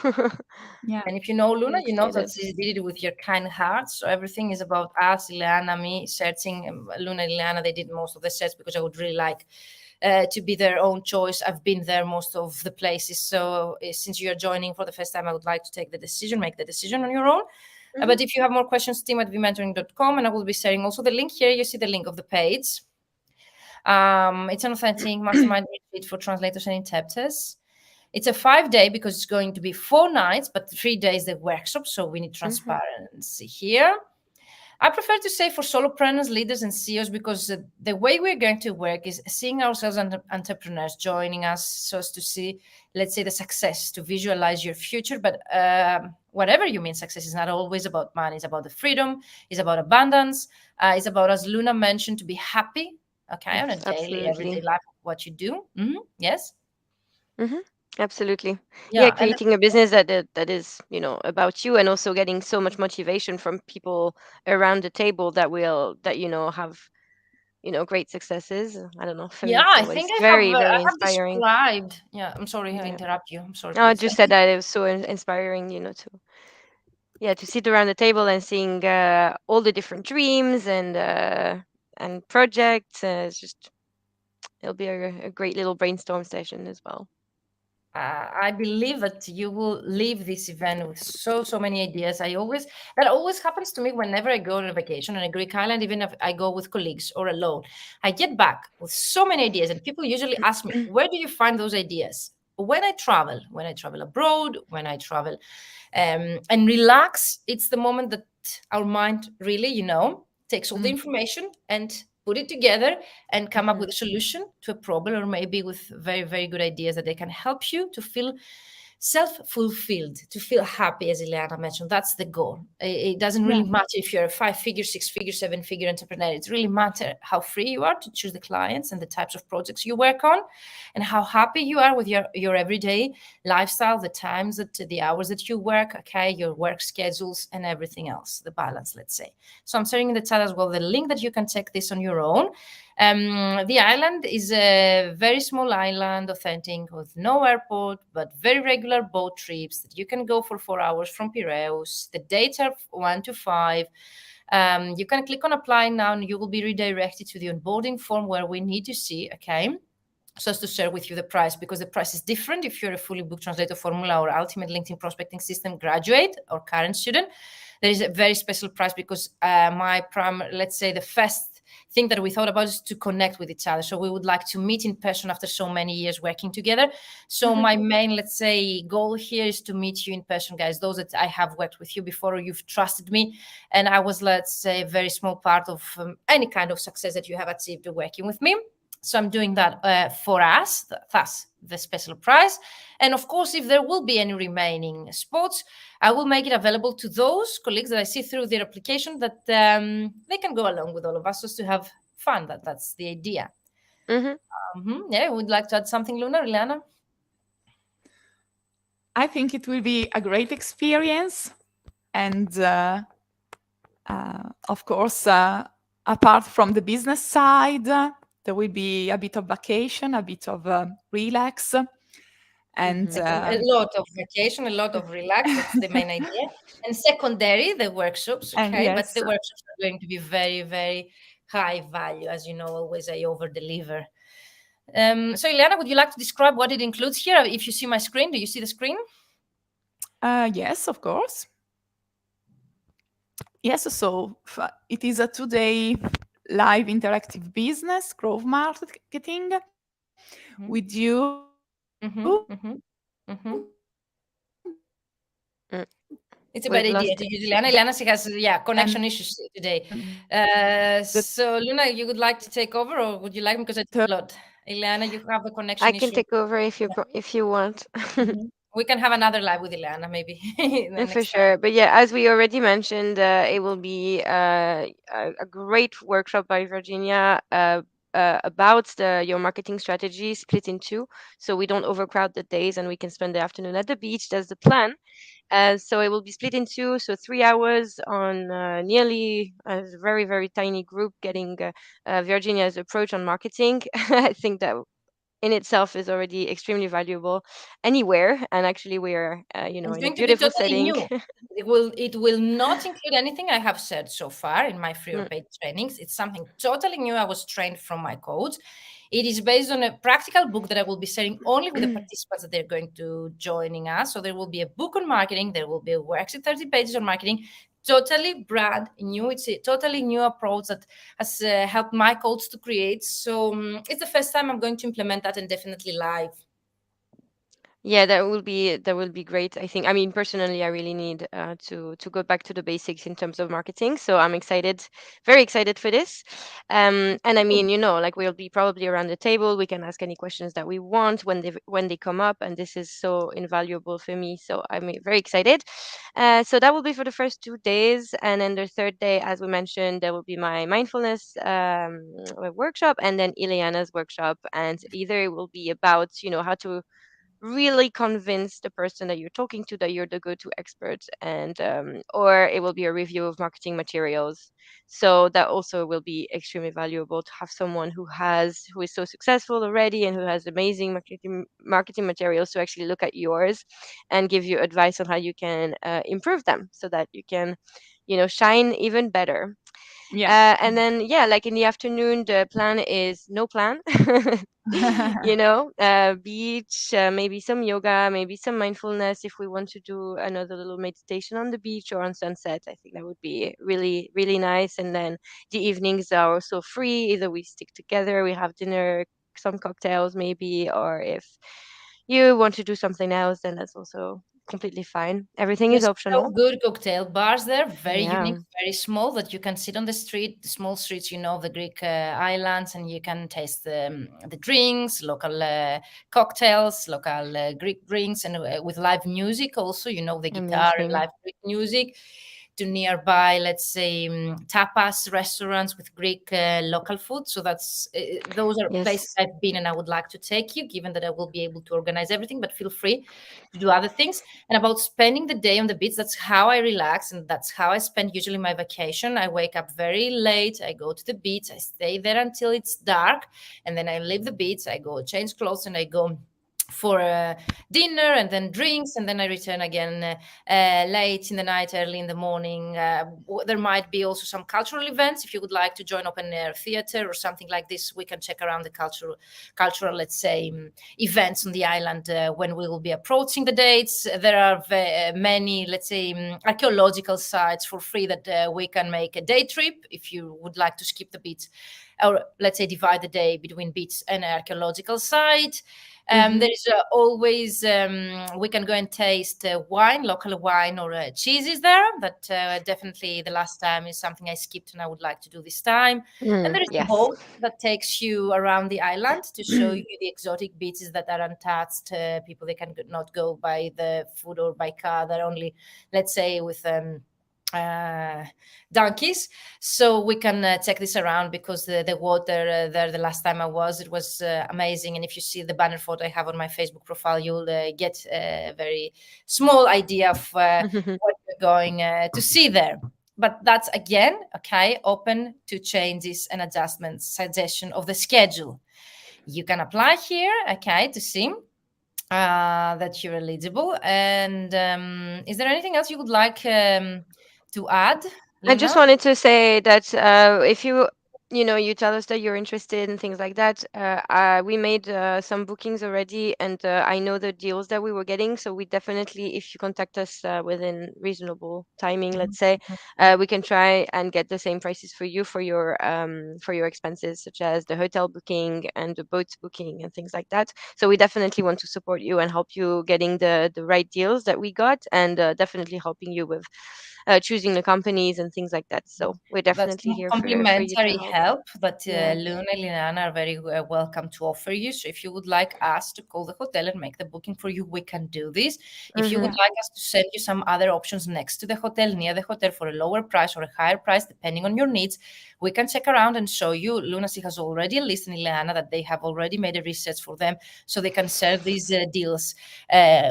Yeah. And if you know Luna, I'm you know that excited. she did it with your kind heart. So everything is about us, Ileana, me, searching. Luna and Ileana, they did most of the search because I would really like to be their own choice. I've been there most of the places. So since you are joining for the first time, I would like to make the decision on your own. But if you have more questions, team@vmentoring.com, and I will be sharing also the link here. You see the link of the page. It's an authentic mastermind retreat for translators and interpreters. It's a 5-day because it's going to be 4 nights, but 3 days the workshop. So we need transparency here. I prefer to say for solopreneurs, leaders, and CEOs, because the way we're going to work is seeing ourselves as entrepreneurs joining us so as to see, let's say, the success, to visualize your future. But whatever you mean success is not always about money. It's about the freedom. It's about abundance. It's about, as Luna mentioned, to be happy, okay, on a daily, everyday life of what you do. Yes? Absolutely. Yeah, Yeah. And creating a business that is, about you, and also getting so much motivation from people around the table that have, great successes. I don't know. For me, yeah, it's I always think very, I very have inspiring. described. Yeah, I'm sorry, I Yeah. interrupt you. I'm sorry, I please. just said that it was so inspiring, to sit around the table and seeing all the different dreams and projects. It'll be a great little brainstorm session as well. I believe that you will leave this event with so many ideas. That always happens to me whenever I go on a vacation on a Greek island, even if I go with colleagues or alone. I get back with so many ideas, and people usually ask me, "Where do you find those ideas?" When I travel abroad, when I travel and relax, it's the moment that our mind really, takes all the information and put it together and come up with a solution to a problem, or maybe with very, very good ideas that they can help you to feel self-fulfilled, to feel happy, as Ileana mentioned. That's the goal. It doesn't really Yeah. matter if you're a 5-figure, 6-figure, 7-figure entrepreneur. It really matters how free you are to choose the clients and the types of projects you work on, and how happy you are with your everyday lifestyle, the hours that you work, okay, your work schedules and everything else, the balance, let's say. So I'm sharing in the chat as well the link that you can check this on your own. The island is a very small island, authentic, with no airport, but very regular boat trips that you can go for 4 hours from Piraeus. The dates are 1 to 5. You can click on apply now, and you will be redirected to the onboarding form where we need to see, okay, so as to share with you the price, because the price is different if you're a fully booked translator formula or ultimate LinkedIn prospecting system graduate or current student. There is a very special price because let's say the first thing that we thought about is to connect with each other. So we would like to meet in person after so many years working together. So my main, let's say, goal here is to meet you in person, guys. Those that I have worked with you before, or you've trusted me, and I was, let's say, a very small part of any kind of success that you have achieved working with me. So I'm doing that for us, thus the special price. And of course, if there will be any remaining spots, I will make it available to those colleagues that I see through their application, that they can go along with all of us just to have fun. That's the idea. Yeah, would like to add something, Luna, Ileana? I think it will be a great experience. And of course, apart from the business side, there will be a bit of vacation, a bit of relax. And a lot of vacation, a lot of relax. That's the main idea. And secondary, the workshops, okay? yes. But the workshops are going to be very, very high value. As you know, always I over-deliver. So, Ileana, would you like to describe what it includes here? If you see my screen, do you see the screen? Yes, of course. Yes, so it is a 2-day live interactive business growth marketing with you. It's a bad idea to use Ileana. Ileana, she has connection issues today. So, Luna, you would like to take over, or would you like me, because it's a lot? Ileana, you have a connection issue. I can take over if you want. We can have another live with Ileana, maybe. For sure. But yeah, as we already mentioned, it will be a great workshop by Virginia about your marketing strategy split in two. So we don't overcrowd the days and we can spend the afternoon at the beach. That's the plan. So it will be split in two. So 3 hours on nearly a very, very tiny group getting Virginia's approach on marketing. I think that in itself is already extremely valuable anywhere, and actually we are in a beautiful setting. New. It will not include anything I have said so far in my free or paid trainings. It's something totally new. I was trained from my coach. It is based on a practical book that I will be sharing only with the participants that they're going to joining us. So there will be a book on marketing, there will be a worksheet, 30 pages on marketing, totally brand new. It's a totally new approach that has helped my coach to create. So it's the first time I'm going to implement that, and definitely live. Yeah, that will be great. I think. I mean, personally, I really need to go back to the basics in terms of marketing. So I'm excited, very excited for this. And I mean, like we'll be probably around the table. We can ask any questions that we want when they come up, and this is so invaluable for me. So I'm very excited. So that will be for the first 2 days, and then the third day, as we mentioned, there will be my mindfulness workshop, and then Ileana's workshop, and either it will be about how to really convince the person that you're talking to that you're the go-to expert, and or it will be a review of marketing materials. So that also will be extremely valuable to have someone who is so successful already and who has amazing marketing materials to actually look at yours and give you advice on how you can improve them so that you can shine even better. Yeah. And then, yeah, like in the afternoon, the plan is no plan. Beach, maybe some yoga, maybe some mindfulness. If we want to do another little meditation on the beach or on sunset, I think that would be really, really nice. And then the evenings are also free. Either we stick together, we have dinner, some cocktails maybe, or if you want to do something else, then that's also completely fine. Everything is There's so optional. good cocktail bars there, very Yeah. unique, very small, that you can sit on the street, the small streets, the Greek islands, and you can taste the drinks, local cocktails, local Greek drinks, and with live music also, the guitar and Amazing. live Greek music. To nearby, let's say, tapas restaurants with Greek local food. So those are places Yes. I've been, and I would like to take you, given that I will be able to organize everything. But feel free to do other things. And about spending the day on the beach, that's how I relax, and that's how I spend usually my vacation. I wake up very late, I go to the beach, I stay there until it's dark, and then I leave the beach, I go change clothes, and I go for dinner and then drinks, and then I return again late in the night, early in the morning. There might be also some cultural events. If you would like to join open air theater or something like this, we can check around the cultural, let's say, events on the island when we will be approaching the dates. There are many, let's say, archaeological sites for free that we can make a day trip if you would like to skip the beach, or let's say divide the day between beach and archaeological site. There is always, we can go and taste wine, local wine, or cheeses there. That definitely the last time is something I skipped and I would like to do this time. And there is a Yes. boat that takes you around the island to show you the exotic beaches that are untouched. People, they can not go by the foot or by car. They're only, let's say, with uh, donkeys. So we can check this around, because the water there, the last time I was, it was amazing. And if you see the banner photo I have on my Facebook profile, you'll get a very small idea of what you're going to see there. But that's, again, okay, open to changes and adjustments, suggestion of the schedule. You can apply here, okay, to see that you're eligible. And is there anything else you would like to add, I just Luna? wanted to say that if you tell us that you're interested in things like that, we made some bookings already, and I know the deals that we were getting. So we definitely, if you contact us within reasonable timing, let's say, we can try and get the same prices for you for your expenses, such as the hotel booking and the boat booking and things like that. So we definitely want to support you and help you getting the right deals that we got, and definitely helping you with choosing the companies and things like that. So we're That's definitely here for you to complimentary help. help that Yeah. Luna and Ileana are very welcome to offer you. So if you would like us to call the hotel and make the booking for you, we can do this. If you would Mm-hmm. Yeah. like us to send you some other options next to the hotel, near the hotel, for a lower price or a higher price, depending on your needs, we can check around and show you. Luna, she has already a list, in Ileana, that they have already made a research for them, so they can share these deals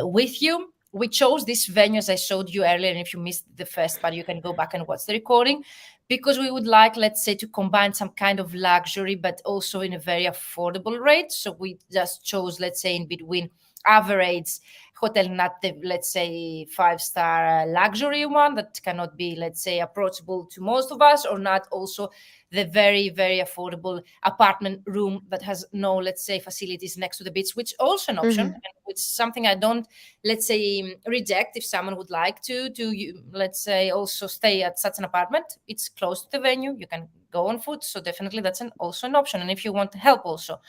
with you. We chose this venue, as I showed you earlier, and if you missed the first part, you can go back and watch the recording, because we would like, let's say, to combine some kind of luxury, but also in a very affordable rate. So we just chose, let's say, in between average hotel, not the, let's say, 5-star luxury one that cannot be, let's say, approachable to most of us, or not also the very, very affordable apartment room that has no, let's say, facilities next to the beach, which also an option, Mm-hmm. and which is something I don't, let's say, reject. If someone would like to let's say, also stay at such an apartment, it's close to the venue, you can go on foot. So definitely that's also an option. And if you want help also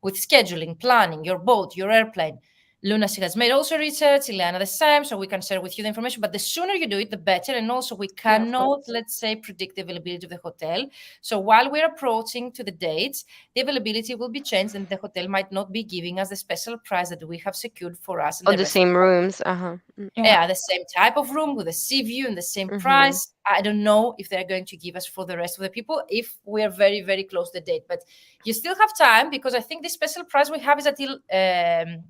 with scheduling, planning your boat, your airplane, Luna, she has made also research, Ileana the same, so we can share with you the information. But the sooner you do it, the better. And also, we Yeah, of cannot, course. let's say, predict the availability of the hotel. So while we're approaching to the dates, the availability will be changed, and the hotel might not be giving us the special price that we have secured for us and On the the rest of same the. rooms. Uh-huh. Yeah. Yeah, the same type of room with a sea view and the same Mm-hmm. price. I don't know if they're going to give us for the rest of the people if we are very, very close to the date. But you still have time, because I think the special price we have is until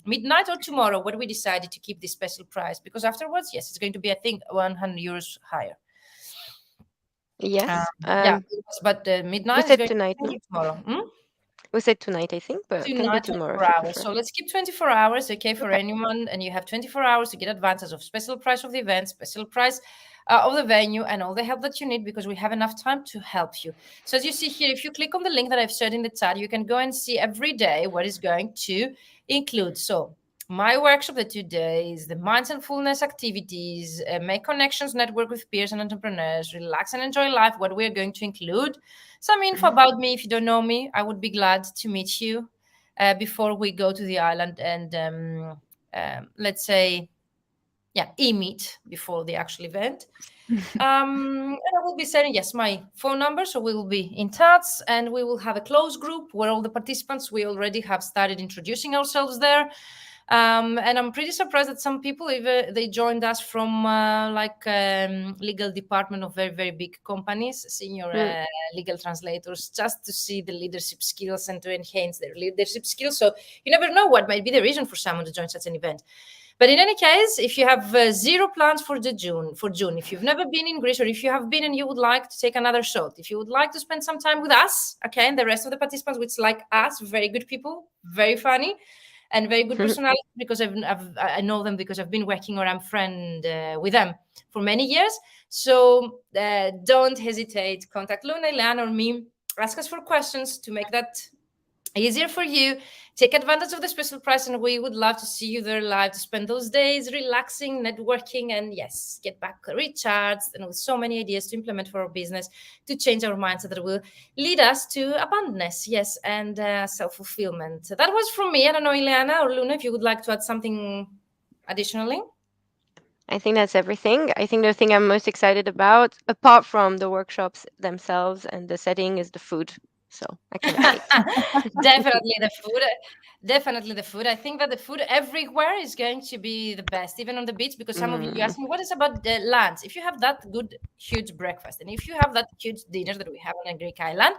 midnight or tomorrow, when we decided to keep this special price. Because afterwards, yes, it's going to be, I think, 100 euros higher. Yes. Yeah, but We midnight is said going to tonight, be no? tomorrow. Hmm? We said tonight, I think, but can be Tonight, tomorrow 24 if you hours. prefer. So let's keep 24 hours, okay, for Okay. anyone. And you have 24 hours to get advantage of special price of the event, special price of the venue, and all the help that you need, because we have enough time to help you. So as you see here, if you click on the link that I've shared in the chat, you can go and see every day what is going to include. So my workshop, the 2 days, the mindfulness activities, make connections, network with peers and entrepreneurs, relax and enjoy life, what we're going to include. Some info about me. If you don't know me, I would be glad to meet you before we go to the island and let's say, e-meet before the actual event. And I will be sending, yes, my phone number, so we will be in touch, and we will have a closed group where all the participants, we already have started introducing ourselves there. And I'm pretty surprised that some people, even they joined us from legal department of very, very big companies, senior legal translators, just to see the leadership skills and to enhance their leadership skills. So you never know what might be the reason for someone to join such an event. But in any case, if you have zero plans for June, if you've never been in Greece, or if you have been and you would like to take another shot, if you would like to spend some time with us, okay, and the rest of the participants, which like us, very good people, very funny, and very good personality, because I know them because I've been working, or I'm friend with them for many years. So don't hesitate. Contact Luna, Ileana, or me. Ask us for questions to make that easier for you. Take advantage of the special price, and we would love to see you there live to spend those days relaxing, networking, and yes, get back recharged and with so many ideas to implement for our business, to change our mindset that will lead us to abundance, yes, and self-fulfillment. So that was from me. I don't know, Ileana or Luna, if you would like to add something additionally. I think that's everything. I think the thing I'm most excited about, apart from the workshops themselves and the setting, is the food. So I cannot wait. Definitely the food. Definitely the food. I think that the food everywhere is going to be the best, even on the beach, because some of you ask me, what is about the lunch? If you have that good, huge breakfast, and if you have that huge dinner that we have on a Greek island,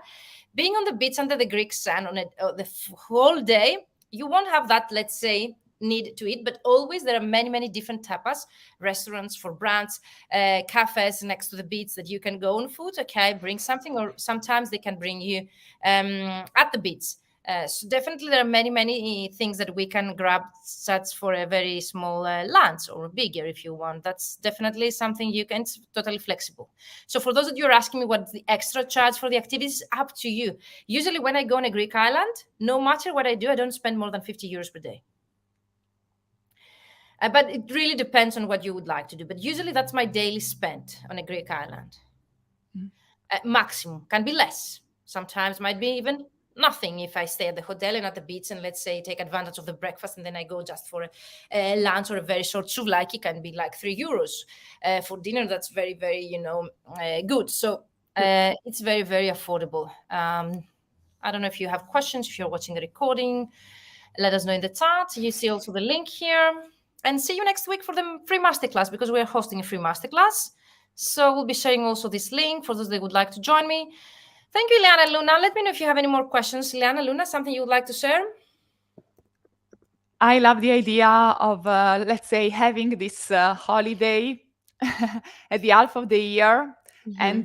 being on the beach under the Greek sun on the whole day, you won't have that, let's say, need to eat. But always there are many, many different tapas restaurants for brands, cafes next to the beach that you can go on food, okay, bring something, or sometimes they can bring you at the beach. So definitely there are many, many things that we can grab, such for a very small lunch, or bigger if you want. That's definitely something you can, it's totally flexible. So for those that you're asking me what's the extra charge for the activities, up to you. Usually when I go on a Greek island, no matter what I do, I don't spend more than 50 euros per day. But it really depends on what you would like to do. But usually that's my daily spend on a Greek island. Maximum, can be less. Sometimes might be even nothing if I stay at the hotel and at the beach, and let's say take advantage of the breakfast, and then I go just for a lunch or a very short souvlaki. It can be like 3 euros. For dinner, that's very, very, good. So it's very, very affordable. I don't know if you have questions, if you're watching the recording, let us know in the chat. You see also the link here. And see you next week for the free masterclass, because we are hosting a free masterclass. So we'll be sharing also this link for those that would like to join me. Thank you, Ileana and Luna. Let me know if you have any more questions. Ileana, Luna, something you would like to share? I love the idea of, let's say, having this holiday at the half of the year and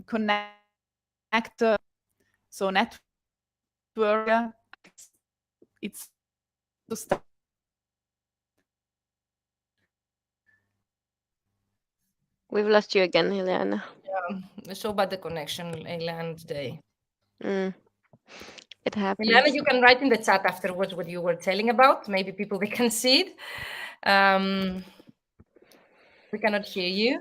connect, so network. It's to start. We've lost you again, Ileana. Yeah, so bad the connection, Ileana, today. It happens. Ileana, you can write in the chat afterwards what you were telling about. Maybe people, they can see it. We cannot hear you.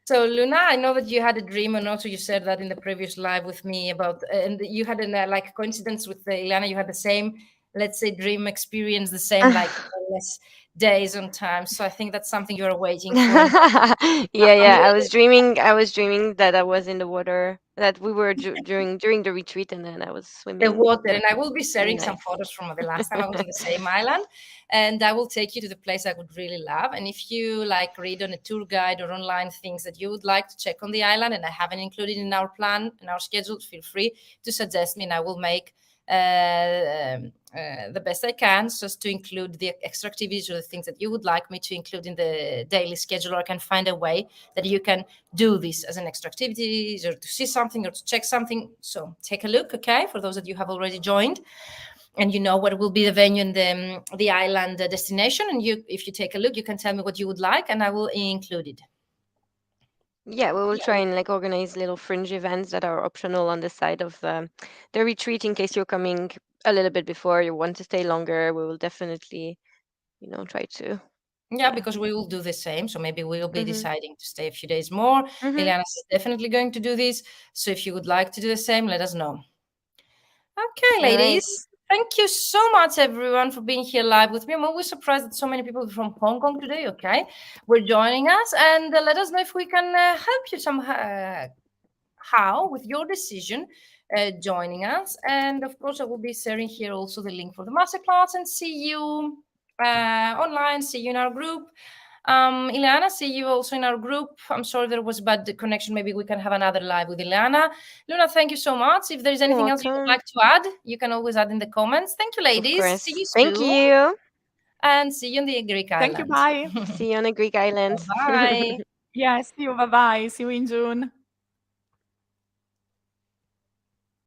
So Luna, I know that you had a dream, and also you said that in the previous live with me about, and you had a like coincidence with Ileana. You had the same, let's say, dream experience, the same like less days on time. So I think that's something you're waiting for. Yeah. I was dreaming that I was in the water, that we were during the retreat, and then I was swimming. The water, and I will be sharing Nice. some photos from the last time I was on the same island, and I will take you to the place I would really love. And if you like read on a tour guide or online things that you would like to check on the island and I haven't included in our plan, in our schedule, feel free to suggest me, and I will make the best I can, just to include the extra activities or the things that you would like me to include in the daily schedule, or I can find a way that you can do this as an extra activity, or to see something or to check something. So take a look, okay, for those that you have already joined, and you know what will be the venue and the island destination. And you, if you take a look, you can tell me what you would like, and I will include it. Yeah, we will try and like organize little fringe events that are optional on the side of the retreat in case you're coming a little bit before, you want to stay longer. We will definitely, try to. Yeah, because we will do the same. So maybe we will be Mm-hmm. deciding to stay a few days more. Mm-hmm. Ileana is definitely going to do this. So if you would like to do the same, let us know. Okay, ladies. Right. Thank you so much, everyone, for being here live with me. I'm always surprised that so many people from Hong Kong today, okay, were joining us. And let us know if we can help you somehow with your decision joining us. And of course, I will be sharing here also the link for the masterclass, and see you online, see you in our group. Ileana, see you also in our group. I'm sorry there was bad connection. Maybe we can have another live with Ileana. Luna, thank you so much. If there is anything else you would like to add, you can always add in the comments. Thank you, ladies. Of course. See you Thank soon. you. And see you on the Greek Thank you. islands. Bye. See you on the Greek islands. Bye. Yeah, see you. Bye bye. See you in June.